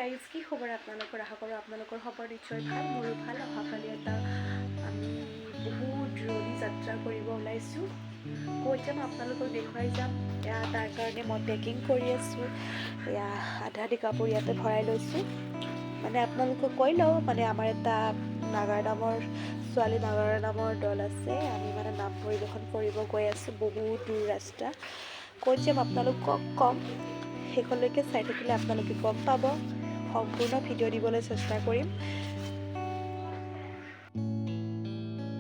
Guys, কি খবৰ আপোনালোকৰ? আশা কৰোঁ আপোনালোকৰ খবৰ নিশ্চয় ভাল, মোৰো ভাল। অহাকালি এটা আমি বহুত দূৰণি যাত্ৰা কৰিব ওলাইছোঁ। ক'ত যাম আপোনালোকক দেখুৱাই যাম। এয়া তাৰ কাৰণে মই পেকিং কৰি আছোঁ। এয়া আধা আধি কাপোৰ ইয়াতে ভৰাই লৈছোঁ। মানে আপোনালোকক কৈ লওঁ, মানে আমাৰ এটা নাগাৰা নামৰ ছোৱালী নাগাৰা নামৰ দল আছে। আমি মানে নাম পৰিৱেশন কৰিব গৈ আছোঁ। বহুত দূৰ ৰাস্তা। ক'ত যাম আপোনালোকক ক'ম। শেষলৈকে চাই থাকিলে আপোনালোকে গম পাব। সম্পূৰ্ণ ভিডিঅ' দিবলৈ চেষ্টা কৰিম।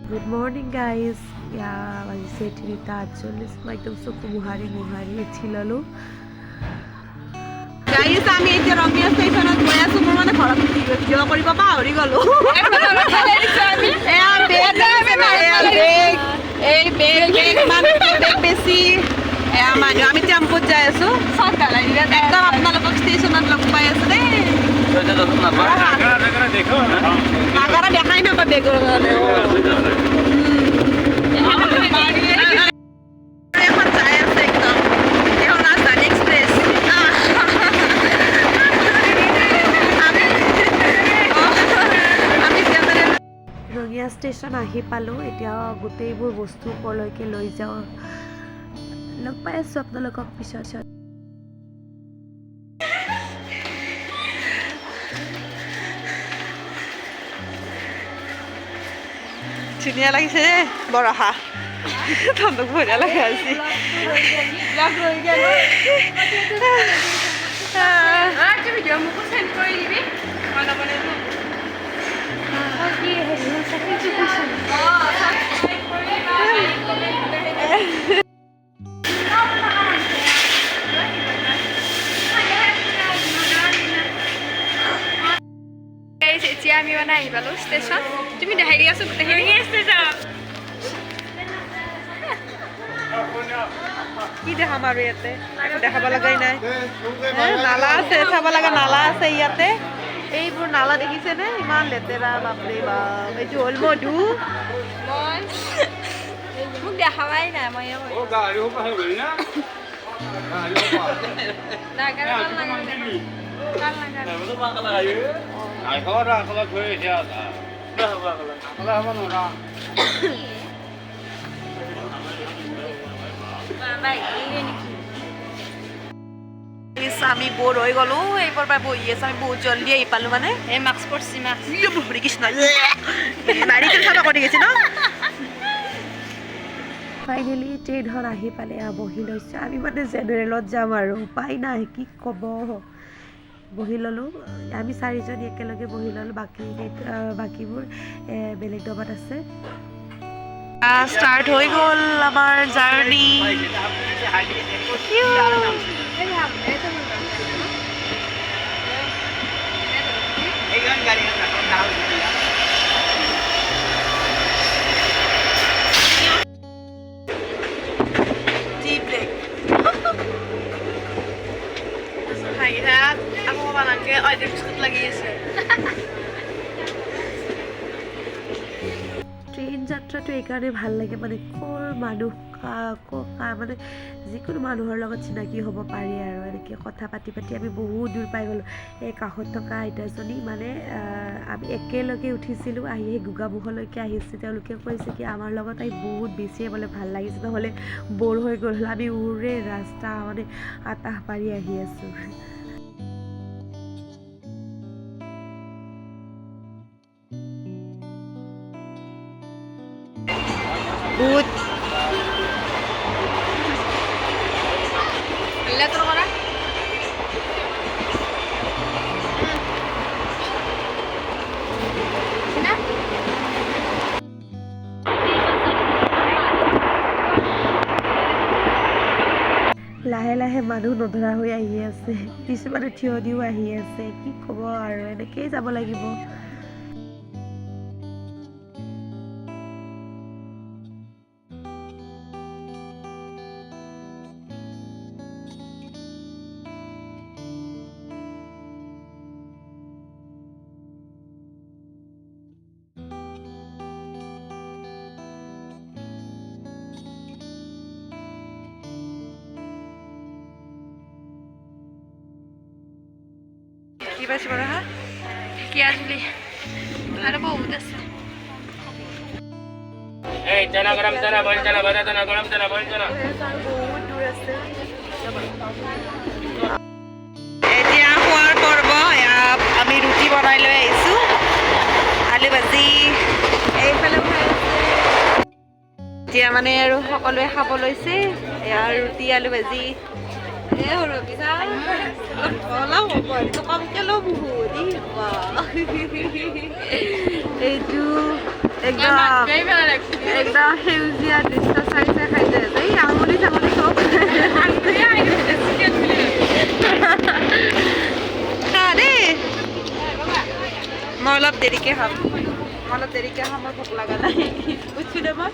Good morning guys. ইয়া বাজিছে 3:48। মই একদম চকু মোহাৰি উঠি ল'লোঁ। গাইজ, আমি এতিয়া ৰঙিয়া ষ্টেচনত গৈ আছোঁ। মোৰ মানে ঘৰত ভিডিঅ' কৰিব পাহৰি গ'লোঁ। বেছি আমি টেম্পুত যাই আছোঁ। একদম আপোনালোকক ষ্টেচনত লগ পাই আছোঁ দেই। নাগাৰা দেখাই নাপায় বেগৰ কাৰণে। এখন যাই আছে একদম। এখন ৰাজধানী এক্সপ্ৰেছ। ৰঙিয়া ষ্টেচন আহি পালোঁ। এতিয়া গোটেইবোৰ বস্তু ওপৰলৈকে লৈ যাওঁ। লগ পাই আছোঁ আপোনালোকক পিছত। ধুনীয়া লাগিছে দেই বৰষা। তহঁতক বঢ়িয়া লাগে আজি। এতিয়া আমি মানে আহি পালোঁ ষ্টেচন। তুমি দেখাই দি আছো গোটেইখিনি ষ্টেচন। কি দেখাম আৰু ইয়াতে একো দেখাব লগাই নাই। নালা আছে, চাব লগা নালা আছে ইয়াতে। এইবোৰ নালা দেখিছেনে? ইমান লেতেৰা, বাপৰে বাপ। এইটো হ'ল মধু। মোক দেখাবাই নাই। মই আমি বৰ হৈ গ'লো। এইবাৰ পৰা বহি আছো। আমি বহুত জলদি আহি পালো। মানে এই মাস্ক পৰছি হৰি কৃষ্ণ নাৰিকল চাবা কৰি গেছি ন। ফাইনেলি ট্ৰেইনখন আহি পালে। বহি লৈছোঁ। আমি মানে জেনেৰেলত যাম আৰু উপায় নাই, কি ক'ব। বহি ল'লোঁ। আমি 4জনী একেলগে বহি ল'লোঁ। বাকীবোৰ বেলেগ ডবাত আছে। ষ্টাৰ্ট হৈ গ'ল আমাৰ জাৰ্ণি। আকৌ মানকে অইদেৰ বিস্কুট লাগিয়েছে। ট্ৰেইন যাত্ৰাটো এইকাৰণে ভাল লাগে, মানে ক'ৰ মানুহ মানে যিকোনো মানুহৰ লগত চিনাকি হ'ব পাৰি আৰু এনেকৈ কথা পাতি আমি বহুত দূৰ পাই গ'লোঁ। এই কাষত থকা আইতাজনী মানে আমি একেলগে উঠিছিলোঁ। আহি সেই গোগামুখলৈকে আহিছে। তেওঁলোকে কৈছে কি আমাৰ লগত আহি বহুত বেছিয়ে বোলে ভাল লাগিছে, নহ'লে বৰ হৈ গ'ল। আমি উৰে ৰাস্তা মানে আতাহ পাৰি আহি আছোঁ। বহুত লাহে লাহে মানুহ নধৰা হৈ আহি আছে। কিছুমানে থিয় দিও আহি আছে। কি ক'ব আৰু, এনেকেই যাব লাগিব। কি পাইছোঁ বাৰু হা কিয়াজুলি আৰু বহুত আছে Hey, chana garam chana boil chana bada chana garam chana boil chana. বহুত দূৰ আছে এতিয়া খোৱাৰ পৰ্ব আমি ৰুটি বনাই লৈ আহিছোঁ আলু ভাজি এইফালে খাই আছে এতিয়া মানে আৰু সকলোৱে খাব লৈছে এয়া ৰুটি আলু ভাজি এই সৰু পিঠা অলপ হ'ব এইটো কমকৈ ল'ম বহুত এইটো একদম একদম সেউজীয়া দৃশ্য চাই চাই খাই যায় এই আঙুলি চাঙুলি চব খা দেই মই অলপ দেৰিকৈ খাম মোৰ ভোক লগা নাই বুজিছোঁ দে মই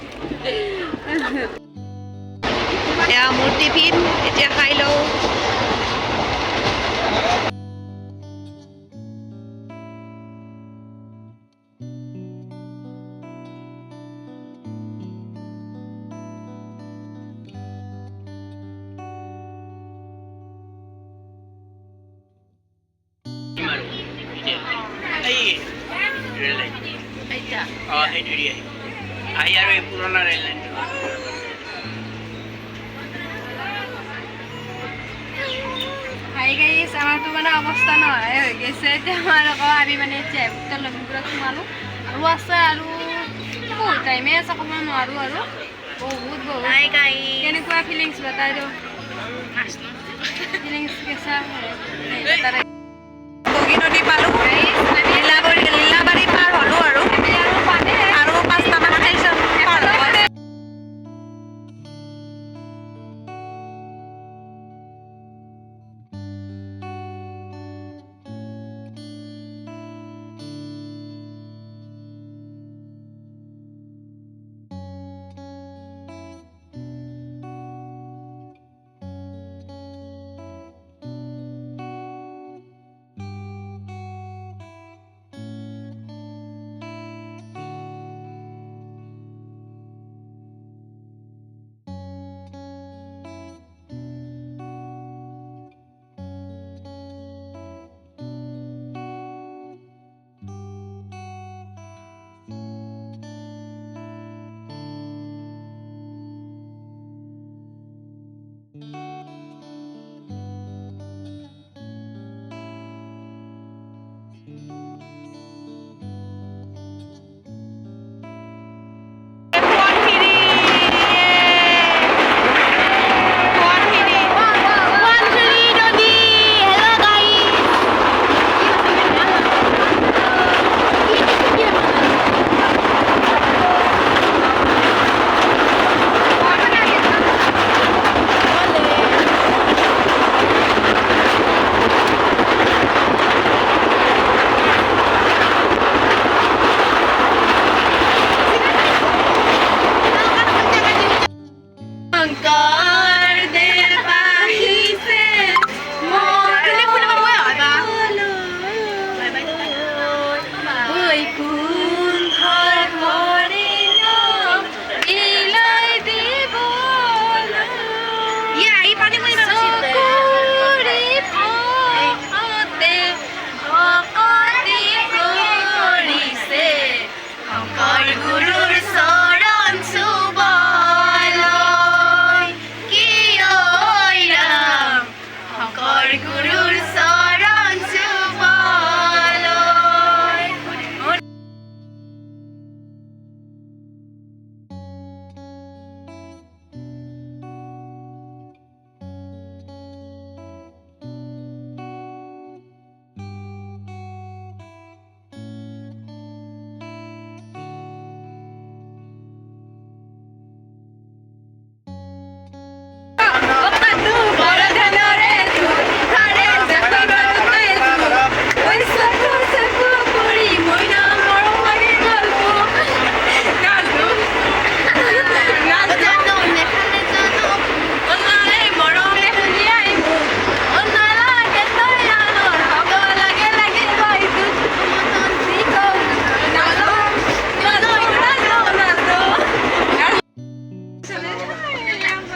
এয়া মোৰ টিফিন এতিয়া খাই লওঁ Hey, rail line. Oh, hey, did you? I are a Purana rail line. Hi guys আমাৰতো মানে অৱস্থা নহয় হৈ গৈছে এতিয়া আমাৰ আকৌ আমি মানে এতিয়া লখিমপুৰত সোমালোঁ আৰু আছে আৰু বহুত টাইমে আছে ক'ব নোৱাৰোঁ আৰু বহুত কেনেকুৱা ফিলিংছ বাতাই দিওঁ ফিলিংছ কেঁচা বগী নদী পালোঁ লীলাবাৰী পাৰ হ'লোঁ আৰু 5টামান ষ্টেচন পাৰ হ'ব আছে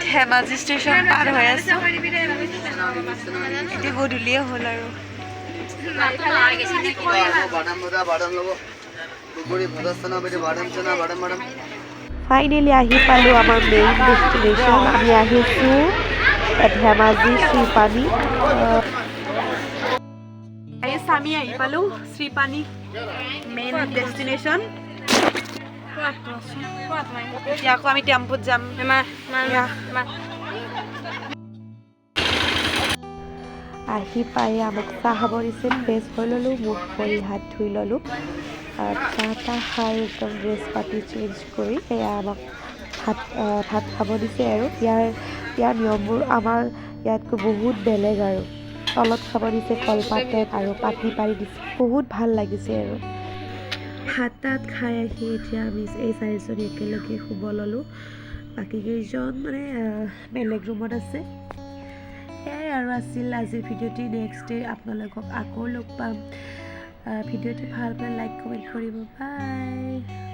ধেমাজি ষ্টেচন পাৰ হৈ আছোঁ এতিয়া গধূলিয়ে হ'ল আৰু ফাইনেলি আহি পালোঁ আমাৰ মেইন ডেষ্টিনেশ্যন। আমি আহিছোঁ ধেমাজি শ্ৰীপানী। আমি আহি পালোঁ শ্ৰীপানী মেইন ডেষ্টিনেশ্যন। এতিয়া আকৌ আমি টেম্পুত যাম। আহি পাই আমাক চাহ খাব দিছে। ফ্ৰেছ হৈ ল'লোঁ, মুখ ভৰি হাত ধুই ল'লোঁ। চাহ তাহ খাই একদম ড্ৰেছ পাতি চেঞ্জ কৰি এয়া আমাক ভাত খাব দিছে আৰু ইয়াৰ নিয়মবোৰ আমাৰ ইয়াতকৈ বহুত বেলেগ আৰু তলত খাব দিছে কলপাতত আৰু পাতি পাৰি দিছে। বহুত ভাল লাগিছে আৰু ভাত তাত খাই আহি এতিয়া আমি এই 4জনী একেলগে শুব ল'লোঁ। বাকীকেইজন মানে বেলেগ ৰুমত আছে। সেয়াই আৰু আছিল আজিৰ ভিডিঅ'টি। নেক্সট ডে আপোনালোকক আকৌ লগ পাম। ভিডিঅ'টি ভাল পালে লাইক কমেণ্ট কৰিব। বাই।